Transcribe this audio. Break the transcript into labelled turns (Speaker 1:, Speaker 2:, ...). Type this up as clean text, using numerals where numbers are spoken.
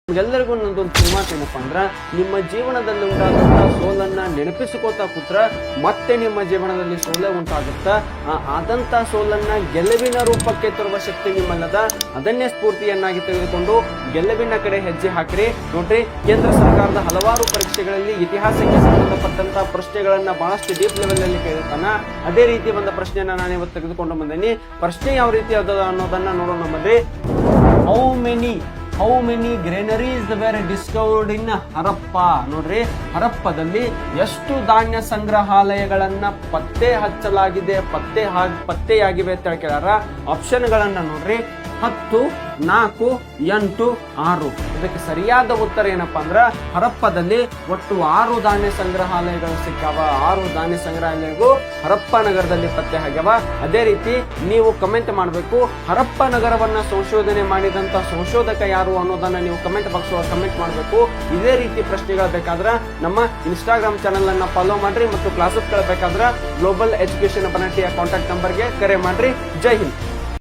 Speaker 1: ಎಲ್ಲರಿಗೂ ನನ್ನದೊಂದು ಕಿರುಮಾತು ಏನಪ್ಪಾ ಅಂದ್ರ ನಿಮ್ಮ ಜೀವನದಲ್ಲಿ ಉಂಟಾದಂತಹ ಸೋಲನ್ನ ನೆನಪಿಸಿಕೋತಾ ಕೂತ್ರ ಮತ್ತೆ ನಿಮ್ಮ ಜೀವನದಲ್ಲಿ ಸೋಲೆ ಉಂಟಾಗುತ್ತಾ ಆದಂತ ಸೋಲನ್ನ ಗೆಲುವಿನ ರೂಪಕ್ಕೆ ತರುವ ಶಕ್ತಿ ನಿಮ್ಮಲ್ಲದ. ಅದನ್ನೇ ಸ್ಫೂರ್ತಿಯನ್ನಾಗಿ ತೆಗೆದುಕೊಂಡು ಗೆಲುವಿನ ಕಡೆ ಹೆಜ್ಜೆ ಹಾಕ್ರಿ. ನೋಡ್ರಿ, ಕೇಂದ್ರ ಸರ್ಕಾರದ ಹಲವಾರು ಪರೀಕ್ಷೆಗಳಲ್ಲಿ ಇತಿಹಾಸಕ್ಕೆ ಸಂಬಂಧಪಟ್ಟಂತಹ ಪ್ರಶ್ನೆಗಳನ್ನ ಬಹಳಷ್ಟು ಡೀಪ್ ಲೆವೆಲ್ ಅಲ್ಲಿ ಕೇಳಿರ್ತಾನ. ಅದೇ ರೀತಿ ಒಂದು ಪ್ರಶ್ನೆಯನ್ನ ನಾನು ಇವತ್ತು ತೆಗೆದುಕೊಂಡು ಬಂದೇನಿ. ಪ್ರಶ್ನೆ ಯಾವ ರೀತಿ ಅದ ಅನ್ನೋದನ್ನ ನೋಡೋಣ ಬನ್ರಿ. How many granaries were discovered in Harappa. ನೋಡ್ರಿ, ಹರಪ್ಪದಲ್ಲಿ ಎಷ್ಟು ಧಾನ್ಯ ಸಂಗ್ರಹಾಲಯಗಳನ್ನ ಪತ್ತೆ ಹಚ್ಚಲಾಗಿದೆ, ಪತ್ತೆಯಾಗಿವೆ ಅಂತ ಕೇಳ್ಯಾರ. ಆಪ್ಷನ್ ಗಳನ್ನ ನೋಡ್ರಿ, 10, 4, 8, 6. ಇದಕ್ಕೆ ಸರಿಯಾದ ಉತ್ತರ ಏನಪ್ಪಾ ಅಂದ್ರ ಹರಪ್ಪದಲ್ಲಿ ಒಟ್ಟು 6 ಧಾನ್ಯ ಸಂಗ್ರಹಾಲಯಗಳು ಸಿಕ್ಕಾವ. 6 ಧಾನ್ಯ ಸಂಗ್ರಹಾಲಯಗಳು ಹರಪ್ಪ ನಗರದಲ್ಲಿ ಪತ್ತೆ ಆಗ್ಯಾವ. ಅದೇ ರೀತಿ ನೀವು ಕಮೆಂಟ್ ಮಾಡಬೇಕು, ಹರಪ್ಪ ನಗರವನ್ನ ಸಂಶೋಧನೆ ಮಾಡಿದಂತ ಸಂಶೋಧಕ ಯಾರು ಅನ್ನೋದನ್ನ ನೀವು ಕಮೆಂಟ್ ಬಾಕ್ಸ್ ಒಳಗೆ ಕಮೆಂಟ್ ಮಾಡಬೇಕು. ಇದೇ ರೀತಿ ಪ್ರಶ್ನೆಗಳು ಬೇಕಾದ್ರ ನಮ್ಮ ಇನ್ಸ್ಟಾಗ್ರಾಮ್ ಚಾನಲ್ ಅನ್ನ ಫಾಲೋ ಮಾಡ್ರಿ ಮತ್ತು ಕ್ಲಾಸಸ್ ಬೇಕಾದ್ರ ಗ್ಲೋಬಲ್ ಎಜುಕೇಶನ್ ಅಬಾರಿಟಿ ಕಾಂಟ್ಯಾಕ್ಟ್ ನಂಬರ್ಗೆ ಕರೆ ಮಾಡ್ರಿ. ಜೈ ಹಿಂದ್.